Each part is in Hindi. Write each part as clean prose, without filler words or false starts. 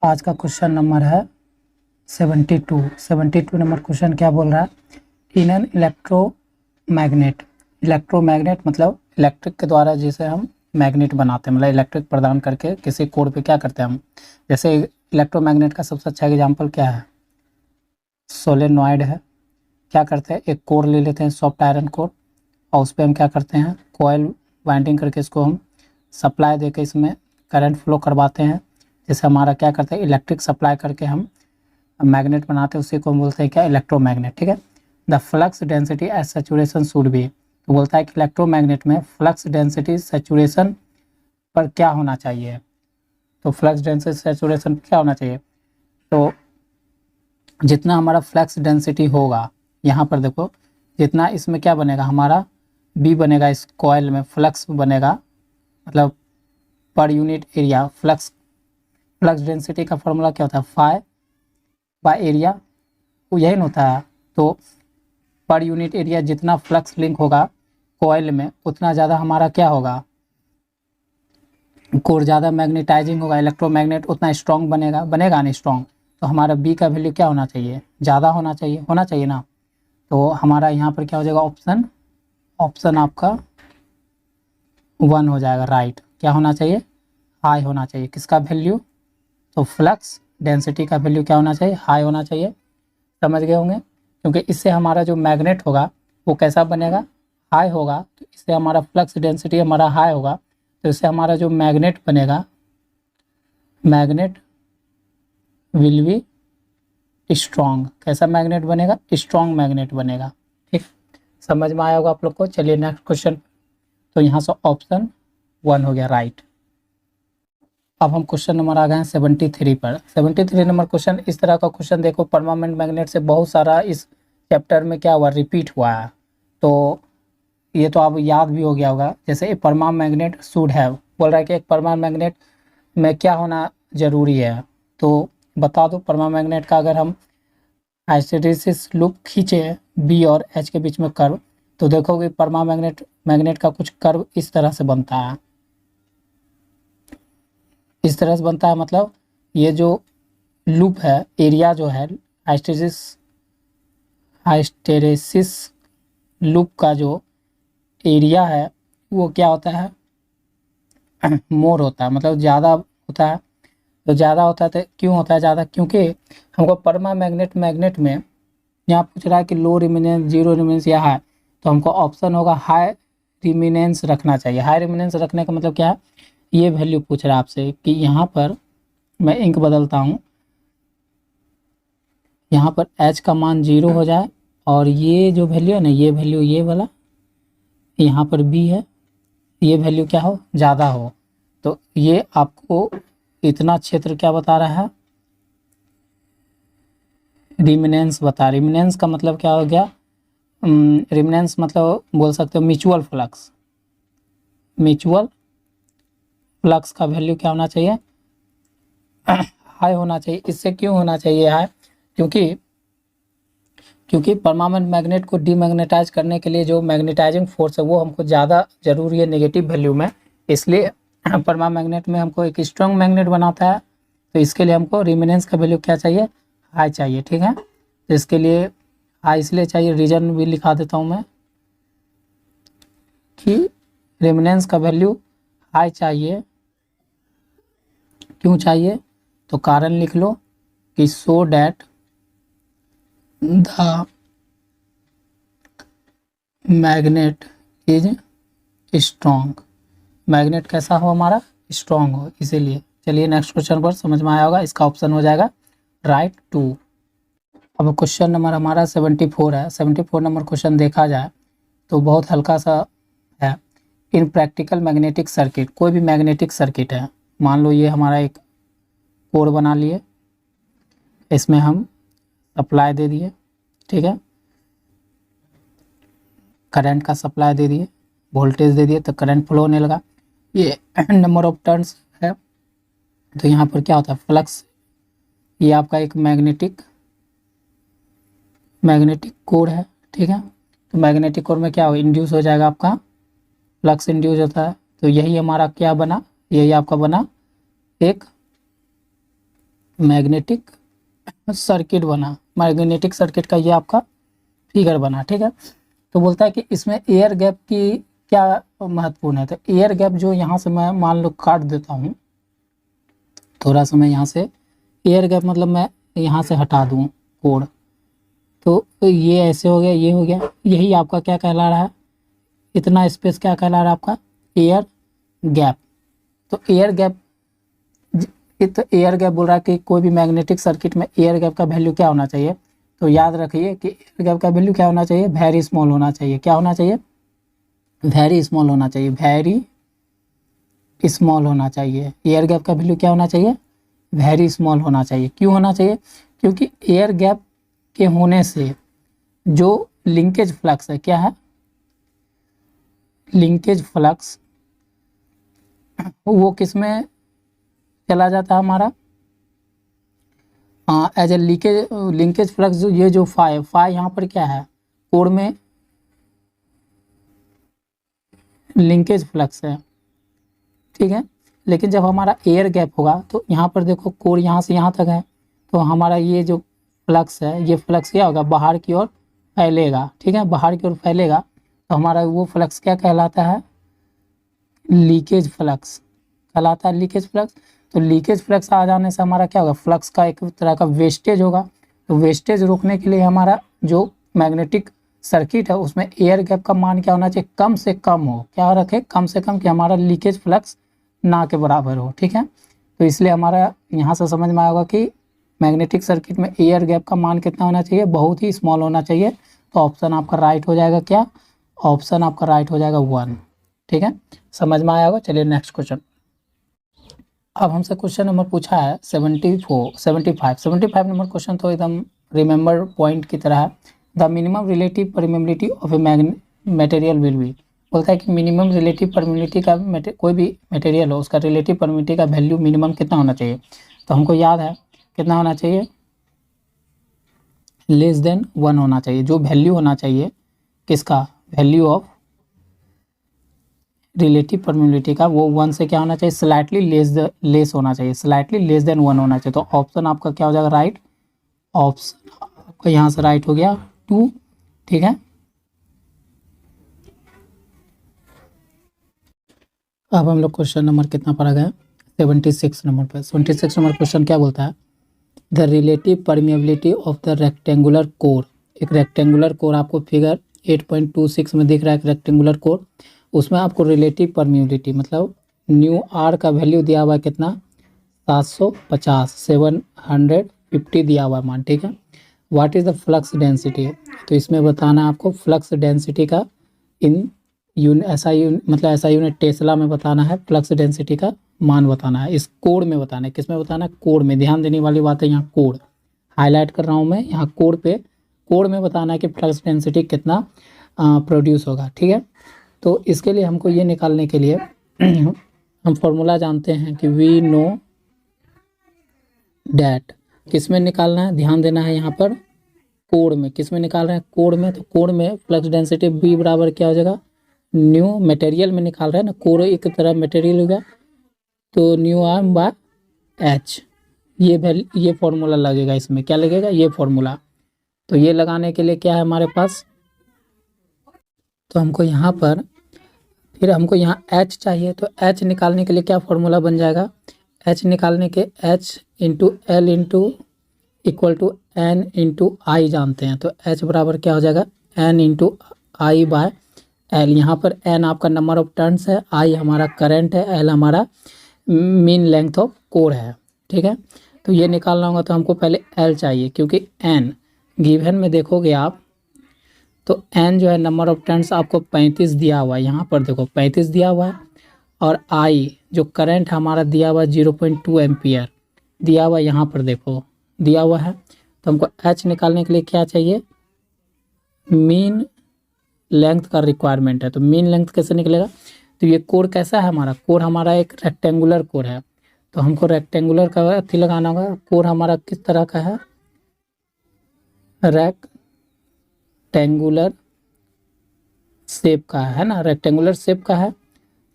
आज का क्वेश्चन नंबर है 72 नंबर क्वेश्चन क्या बोल रहा है। इन एन इलेक्ट्रोमैग्नेट मतलब इलेक्ट्रिक के द्वारा जिसे हम मैग्नेट बनाते हैं, मतलब इलेक्ट्रिक प्रदान करके किसी कोर पे क्या करते हैं हम। जैसे इलेक्ट्रोमैग्नेट का सबसे अच्छा एग्जांपल क्या है, सोलेनॉइड है। क्या करते हैं, एक कोर ले लेते हैं, सॉफ्ट आयरन कोर, और उस पर हम क्या करते हैं, कॉयल वाइंडिंग करके इसको हम सप्लाई देके इसमें करंट फ्लो करवाते हैं, जैसे हमारा क्या करते हैं इलेक्ट्रिक सप्लाई करके हम मैग्नेट बनाते हैं, उसी को हम बोलते हैं क्या, इलेक्ट्रोमैग्नेट। ठीक है। The flux density at saturation should be, तो बोलता है कि इलेक्ट्रोमैग्नेट में फ्लक्स डेंसिटी सैचुरेशन पर क्या होना चाहिए। तो फ्लक्स डेंसिटी सैचुरेशन क्या होना चाहिए, तो जितना हमारा फ्लक्स डेंसिटी होगा, यहाँ पर देखो जितना इसमें क्या बनेगा, हमारा बी बनेगा, इस कॉयल में फ्लक्स बनेगा, मतलब per unit area flux density का फॉर्मूला क्या होता है, फाई बाय एरिया, तो यही न होता है। तो पर यूनिट एरिया जितना फ्लक्स लिंक होगा कॉयल में उतना ज़्यादा हमारा क्या होगा, कोर ज़्यादा मैग्नेटाइजिंग होगा, इलेक्ट्रोमैग्नेट उतना स्ट्रॉन्ग बनेगा नहीं स्ट्रॉन्ग। तो हमारा बी का वैल्यू क्या होना चाहिए, ज़्यादा होना चाहिए ना। तो हमारा यहाँ पर क्या हो जाएगा, ऑप्शन आपका 1 हो जाएगा, राइट। क्या होना चाहिए, हाई होना चाहिए, किसका वैल्यू, तो फ्लक्स डेंसिटी का वैल्यू क्या होना चाहिए, हाई होना चाहिए। समझ गए होंगे, क्योंकि इससे हमारा जो मैग्नेट होगा वो कैसा बनेगा, हाई होगा। तो इससे हमारा फ्लक्स डेंसिटी हमारा हाई होगा, तो इससे हमारा जो मैग्नेट बनेगा, मैग्नेट विल बी स्ट्रॉन्ग। कैसा मैग्नेट बनेगा, स्ट्रॉन्ग मैग्नेट बनेगा। ठीक, समझ में आया होगा आप लोग को। चलिए नेक्स्ट क्वेश्चन, तो यहाँ से ऑप्शन 1 हो गया, राइट। अब हम क्वेश्चन नंबर आ गए हैं 73 पर। 73 नंबर क्वेश्चन, इस तरह का क्वेश्चन देखो, परमानेंट मैग्नेट से बहुत सारा इस चैप्टर में क्या हुआ, रिपीट हुआ है। तो ये तो आप याद भी हो गया होगा। जैसे परमानेंट मैग्नेट शुड हैव, बोल रहा है कि एक परमानेंट मैग्नेट में क्या होना जरूरी है। तो बता दो, परमानेंट मैग्नेट का अगर हम हिस्टैरिसीस लूप खींचे बी और एच के बीच में कर्व, तो देखोगे परमानेंट मैग्नेट का कुछ कर्व इस तरह से बनता है, इस तरह से बनता है। मतलब ये जो लूप है, एरिया जो है हिस्टैरिसीस लूप का जो एरिया है वो क्या होता है, मोर होता है, मतलब ज़्यादा होता है। तो ज़्यादा होता है तो क्यों होता है ज़्यादा, क्योंकि हमको मैग्नेट में यहाँ पूछ रहा है कि लो रिमिनेंस, जीरो रिमिनेंस या हाई, तो हमको ऑप्शन होगा हाई रिमिनेंस रखना चाहिए। हाई रिमिनेंस रखने का मतलब क्या है, ये वैल्यू पूछ रहा है आपसे कि यहाँ पर मैं इंक बदलता हूँ, यहाँ पर एच का मान 0 हो जाए, और ये जो वैल्यू है ना, ये वैल्यू ये वाला यहाँ पर बी है, ये वैल्यू क्या हो, ज़्यादा हो। तो ये आपको इतना क्षेत्र क्या बता रहा है, रिमिनेंस बता। रिमिनेंस का मतलब क्या हो गया, रिमिनेंस मतलब बोल सकते हो म्यूचुअल फ्लक्स का वैल्यू क्या होना चाहिए, हाई होना चाहिए। इससे क्यों होना चाहिए हाई, क्योंकि परमानेंट मैग्नेट को डीमैग्नेटाइज करने के लिए जो मैग्नेटाइजिंग फोर्स है वो हमको ज़्यादा जरूरी है नेगेटिव वैल्यू में, इसलिए परमानेंट मैग्नेट में हमको एक स्ट्रॉन्ग मैग्नेट बनाता है। तो इसके लिए हमको रिमिनेंस का वैल्यू क्या चाहिए, हाई चाहिए। ठीक है, तो इसके लिए हाई इसलिए चाहिए, रीजन भी लिखा देता हूँ मैं कि रिमिनेंस का वैल्यू हाई चाहिए। क्यों चाहिए, तो कारण लिख लो कि so that the magnet is strong, magnet कैसा हो हमारा, स्ट्रॉन्ग हो, इसीलिए। चलिए नेक्स्ट क्वेश्चन पर, समझ में आया होगा, इसका ऑप्शन हो जाएगा राइट 2। अब क्वेश्चन नंबर हमारा 74 है। 74 नंबर क्वेश्चन देखा जाए तो बहुत हल्का सा है। इन प्रैक्टिकल मैग्नेटिक सर्किट, कोई भी मैग्नेटिक सर्किट है, मान लो ये हमारा एक कोर बना लिए, इसमें हम सप्लाई दे दिए, ठीक है, करंट का सप्लाई दे दिए, वोल्टेज दे दिए, तो करंट फ्लो होने लगा। ये नंबर ऑफ टर्न्स है, तो यहाँ पर क्या होता है, फ्लक्स, ये आपका एक मैग्नेटिक कोर है, ठीक है। तो मैग्नेटिक कोर में क्या हो, इंड्यूस हो जाएगा आपका फ्लक्स, इंड्यूस होता है। तो यही हमारा क्या बना, यही आपका बना एक मैग्नेटिक सर्किट बना, मैग्नेटिक सर्किट का ये आपका फिगर बना, ठीक है। तो बोलता है कि इसमें एयर गैप की क्या महत्वपूर्ण है। तो एयर गैप जो यहाँ से मैं मान लो काट देता हूँ, थोड़ा सा मैं यहाँ से एयर गैप मतलब मैं यहाँ से हटा दूँ कोड, तो ये ऐसे हो गया, ये हो गया, यही आपका क्या कहला रहा है, इतना स्पेस क्या कहला रहा है आपका एयर गैप। तो एयर गैप, तो एयर गैप बोल रहा है कि कोई भी मैग्नेटिक सर्किट में एयर गैप का वैल्यू क्या होना चाहिए। तो याद रखिए कि एयर गैप का वैल्यू क्या होना चाहिए, वेरी स्मॉल होना चाहिए। क्या होना चाहिए, वेरी स्मॉल होना चाहिए, वेरी स्मॉल होना चाहिए। एयर गैप का वैल्यू क्या होना चाहिए, वेरी स्मॉल होना चाहिए। क्यों होना चाहिए, क्योंकि एयर गैप के होने से जो लिंकेज फ्लक्स है, क्या है, लिंकेज फ्लक्स, वो किस में चला जाता है हमारा, as a leakage linkage flux. जो ये जो फाई यहाँ पर क्या है, कोर में लिंकेज फ्लक्स है, ठीक है। लेकिन जब हमारा एयर गैप होगा तो यहाँ पर देखो कोर यहाँ से यहाँ तक है, तो हमारा ये जो फ्लक्स है, ये फ्लक्स क्या होगा, बाहर की ओर फैलेगा, ठीक है, बाहर की ओर फैलेगा। तो हमारा वो फ्लक्स क्या कहलाता है, लीकेज फ्लक्स कहलाता है, लीकेज फ्लक्स। तो लीकेज फ्लक्स आ जाने से हमारा क्या होगा, फ्लक्स का एक तरह का वेस्टेज होगा। तो वेस्टेज रोकने के लिए हमारा जो मैग्नेटिक सर्किट है उसमें एयर गैप का मान क्या होना चाहिए, कम से कम हो, क्या रखे, कम से कम, कि हमारा लीकेज फ्लक्स ना के बराबर हो, ठीक है। तो इसलिए हमारा यहाँ से समझ में आया होगा कि मैग्नेटिक सर्किट में एयर गैप का मान कितना होना चाहिए, बहुत ही स्मॉल होना चाहिए। तो ऑप्शन आपका राइट हो जाएगा, क्या, ऑप्शन आपका राइट हो जाएगा 1, ठीक है, समझ में आया होगा। चलिए नेक्स्ट क्वेश्चन। अब हमसे क्वेश्चन नंबर पूछा है 75 नंबर क्वेश्चन तो एकदम रिमेंबर पॉइंट की तरह है। The minimum relative permeability of a material will be, बोलता है कि मिनिमम रिलेटिव परमेबिलिटी का कोई भी मटेरियल हो उसका रिलेटिव परमेबिलिटी का वैल्यू मिनिमम कितना होना चाहिए। तो हमको याद है कितना होना चाहिए, लेस देन 1 होना चाहिए। जो वैल्यू होना चाहिए किसका, वैल्यू ऑफ रिलेटिव परमेबिलिटी का, वो 1 से क्या होना चाहिए, स्लाइटली लेस होना चाहिए, स्लाइटली लेस देन 1 होना चाहिए। तो ऑप्शन आपका क्या हो जाएगा, राइट, ऑप्शन आपका यहाँ से राइट हो गया 2, ठीक है। अब हम लोग क्वेश्चन नंबर कितना पढ़ा गया, 76 नंबर पर। 76 नंबर क्वेश्चन क्या बोलता है, the relative permeability of the rectangular core. एक रेक्टेंगुलर कोर आपको फिगर 8.26 में दिख रहा है, एक रेक्टेंगुलर कोर, उसमें आपको रिलेटिव परमेबिलिटी मतलब न्यू आर का वैल्यू दिया हुआ है कितना, 750, 750 दिया हुआ है मान, ठीक है। What is the flux density, तो इसमें बताना है आपको फ्लक्स डेंसिटी का इन मतलब ऐसा यूनिट टेस्ला में बताना है, फ्लक्स डेंसिटी का मान बताना है, इस कोड में बताना है, किस में बताना है, कोड में। ध्यान देने वाली बात है, यहाँ कोड हाईलाइट कर रहा हूँ मैं, यहाँ कोड पे, कोड में बताना है कि फ्लक्स डेंसिटी कितना प्रोड्यूस होगा, ठीक है। तो इसके लिए हमको ये निकालने के लिए हम फॉर्मूला जानते हैं कि वी नो डैट, किस में निकालना है, ध्यान देना है यहाँ पर, कोड में, किस में निकाल रहे हैं, कोड में। तो कोड में फ्लक्स डेंसिटी बी बराबर क्या हो जाएगा, न्यू मटेरियल में निकाल रहे हैं ना, कोर एक तरह मटेरियल होगा, तो न्यू आर बाय एच, ये फॉर्मूला लगेगा, इसमें क्या लगेगा, ये फॉर्मूला। तो ये लगाने के लिए क्या है हमारे पास, तो हमको यहाँ पर फिर हमको यहाँ एच चाहिए, तो एच निकालने के लिए क्या फॉर्मूला बन जाएगा, एच निकालने के H into L into equal to N into I जानते हैं। तो एच बराबर क्या हो जाएगा, N into I by L. यहाँ पर एन आपका नंबर ऑफ टर्न्स है, आई हमारा करंट है, एल हमारा मीन लेंथ ऑफ कोर है, ठीक है। तो ये निकालना होगा तो हमको पहले एल चाहिए, क्योंकि एन गिवन में देखोगे आप तो एन जो है नंबर ऑफ टर्न्स आपको 35 दिया हुआ है, यहाँ पर देखो 35 दिया हुआ है, और आई जो करंट हमारा दिया हुआ है 0.2 एम्पियर दिया हुआ है, यहाँ पर देखो दिया हुआ है। तो हमको एच निकालने के लिए क्या चाहिए, मीन लेंथ का रिक्वायरमेंट है। तो मीन लेंथ कैसे निकलेगा, तो ये कोर कैसा है हमारा, कोर हमारा एक रेक्टेंगुलर कोर है, तो हमको रेक्टेंगुलर का अथी लगाना होगा। कोर हमारा किस तरह का है, रेक्टेंगुलर शेप का है ना, रेक्टेंगुलर शेप का है।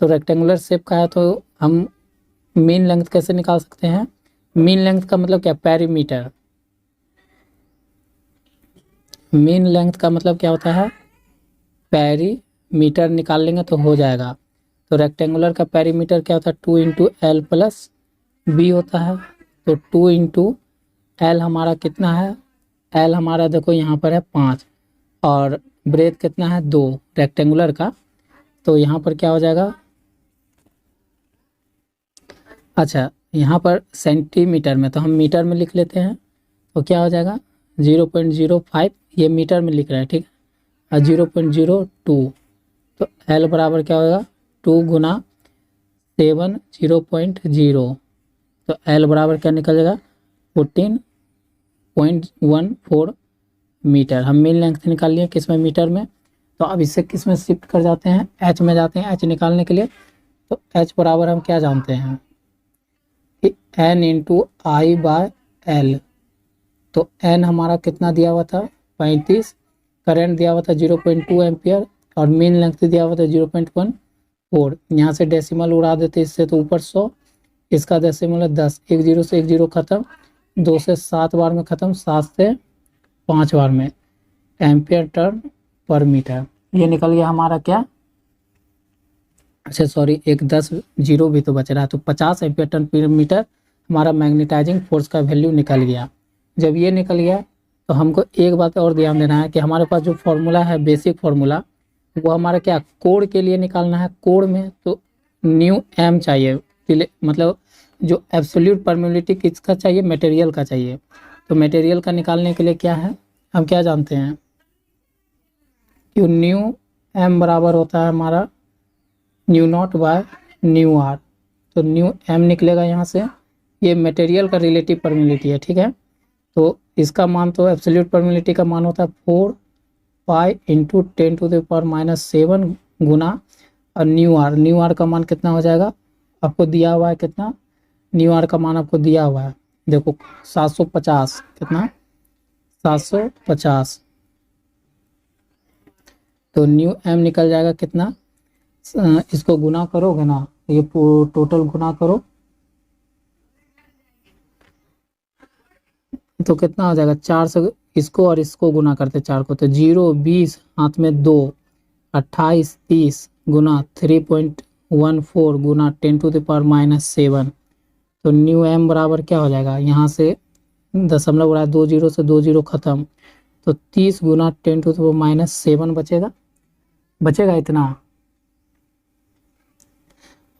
तो रेक्टेंगुलर शेप का है तो हम मीन लेंथ कैसे निकाल सकते हैं, मीन लेंथ का मतलब क्या, पेरीमीटर। मीन लेंथ का मतलब क्या होता है, पेरीमीटर निकाल लेंगे तो हो जाएगा। तो रेक्टेंगुलर का पेरीमीटर क्या होता है, 2 इंटू एल प्लस बी होता है। तो 2 इंटू एल हमारा कितना है, एल हमारा देखो यहाँ पर है 5 और ब्रेथ कितना है 2 रेक्टेंगुलर का। तो यहाँ पर क्या हो जाएगा, अच्छा यहाँ पर सेंटीमीटर में, तो हम मीटर में लिख लेते हैं। तो क्या हो जाएगा 0.05, ये मीटर में लिख रहे हैं, ठीक है, और 0.02। तो एल बराबर क्या होगा 2 गुना 7 0.0। तो एल बराबर क्या निकल जाएगा 14.14 मीटर। हम मीन लेंथ निकाल लिए किस में, मीटर में। तो अब इससे किस में शिफ्ट कर जाते हैं, एच में जाते हैं एच निकालने के लिए। तो एच बराबर हम क्या जानते हैं, N into I by L. तो एन हमारा कितना दिया हुआ था 35, करंट दिया हुआ था 0.2 एम्पियर और मीन लेंथ दिया हुआ था 0.14। यहाँ से डेसिमल उड़ा देते इससे, तो ऊपर 100, इसका डेसिमल है 10, एक जीरो से एक जीरो खत्म, 2 से 7 बार में ख़त्म, 7 से 5 बार में, एम्पियर टर्न पर मीटर। ये निकल गया हमारा क्या, अच्छा सॉरी एक 10 जीरो भी तो बच रहा है। तो 50 एम्पियर टर्न पर मीटर हमारा मैग्नेटाइजिंग फोर्स का वैल्यू निकल गया। जब ये निकल गया तो हमको एक बात और ध्यान देना है कि हमारे पास जो फॉर्मूला है बेसिक फॉर्मूला, वो हमारा क्या कोण के लिए निकालना है। कोण में तो न्यू एम चाहिए, मतलब जो एब्सोल्यूट परमेबिलिटी किसका चाहिए, मटेरियल का चाहिए। तो मटेरियल का निकालने के लिए क्या है, हम क्या जानते हैं कि न्यू एम बराबर होता है हमारा mu naught by mu R. तो न्यू एम निकलेगा यहाँ से, ये मटेरियल का रिलेटिव परमेबिलिटी है, ठीक है। तो इसका मान तो एब्सोल्यूट परमेबिलिटी का मान होता है 4 पाई इंटू 10⁻⁻7 गुना और न्यू आर का मान कितना हो जाएगा, आपको दिया हुआ है कितना, न्यू आर का मान आपको दिया हुआ है देखो 750, कितना 750। तो न्यू एम निकल जाएगा कितना, इसको गुना करोगे ना, ये टोटल गुना करो तो कितना हो जाएगा, 4 से इसको और इसको गुना करते 4 को, तो 0 20 हाथ में 2 28 30 गुना 3.14 गुना 10⁻⁻7। तो न्यू एम बराबर क्या हो जाएगा, यहाँ से दशमलव उड़ा 2 जीरो से 2 जीरो खत्म, तो 30 गुना 10⁻⁻7 बचेगा इतना,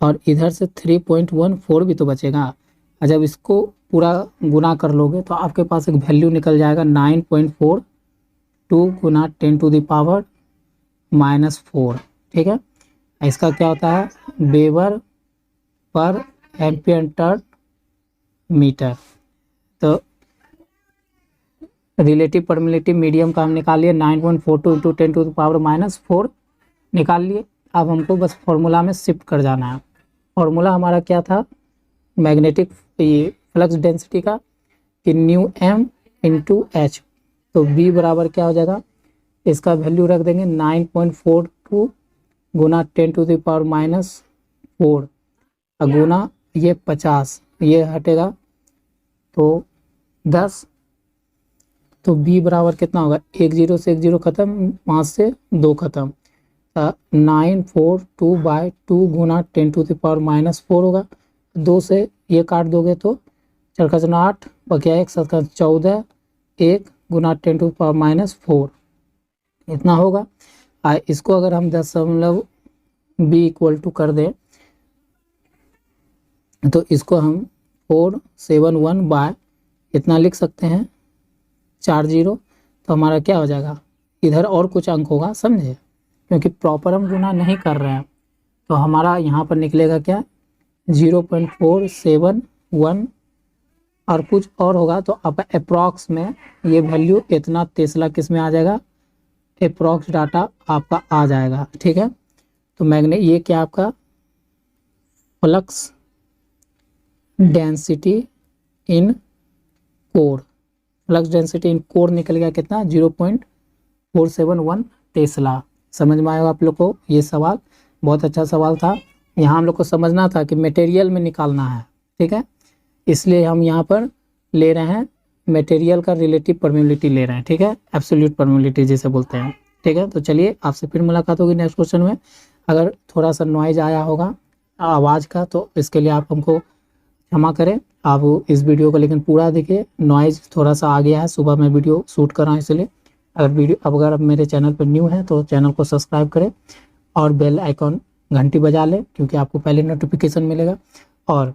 और इधर से 3.14 भी तो बचेगा। और जब इसको पूरा गुना कर लोगे तो आपके पास एक वैल्यू निकल जाएगा 9.42 गुना 10⁻⁻4, ठीक है। इसका क्या होता है, वेबर पर एम्पियर टर्न मीटर। तो रिलेटिव परमेबिलिटी मीडियम का हम निकाल लिए 9.42 इंटू 10⁻⁻4 निकाल लिए। अब हमको बस फॉर्मूला में शिफ्ट कर जाना है। फॉर्मूला हमारा क्या था, मैग्नेटिक फ्लक्स डेंसिटी का, कि न्यू एम इंटू एच। तो बी बराबर क्या हो जाएगा, इसका वैल्यू रख देंगे 9.42 गुना 10⁻⁻4 गुना ये 50, ये हटेगा तो 10। तो बी बराबर कितना होगा, एक जीरो से एक जीरो खत्म, 5 से 2 खत्म, 942/2 गुना 10⁻⁻4 होगा। 2 से ये काट दोगे तो 4 का 8 बचा 1 7 का 14, 1 गुना 10⁻⁻4 इतना होगा। इसको अगर हम दशमलव बी इक्वल टू कर दें तो इसको हम 471 बाय इतना लिख सकते हैं 40। तो हमारा क्या हो जाएगा, इधर और कुछ अंक होगा, समझे, क्योंकि प्रॉपर हम गुना नहीं कर रहे हैं। तो हमारा यहाँ पर निकलेगा क्या 0.471 और कुछ और होगा। तो आपका अप्रॉक्स में ये वैल्यू इतना टेस्ला किस में आ जाएगा, अप्रॉक्स डाटा आपका आ जाएगा, ठीक है। तो ये क्या आपका flux density in core, flux density in core निकल गया कितना 0.471 टेस्ला। समझ में आएगा आप लोग को ये सवाल, बहुत अच्छा सवाल था। यहाँ हम लोग को समझना था कि मटेरियल में निकालना है, ठीक है। इसलिए हम यहाँ पर ले रहे हैं मटेरियल का रिलेटिव परमेबिलिटी ले रहे हैं, ठीक है, एब्सोल्यूट परमेबिलिटी जिसे बोलते हैं, ठीक है। तो चलिए आपसे फिर मुलाकात होगी नेक्स्ट क्वेश्चन में। अगर थोड़ा सा नॉइज आया होगा आवाज़ का तो इसके लिए आप हमको क्षमा करें। आप इस वीडियो को लेकिन पूरा देखिए, नॉइज़ थोड़ा सा आ गया है, सुबह मैं वीडियो शूट कर रहा हूँ इसलिए। अगर आप मेरे चैनल पर न्यू हैं तो चैनल को सब्सक्राइब करें और बेल आइकॉन घंटी बजा लें, क्योंकि आपको पहले नोटिफिकेशन मिलेगा। और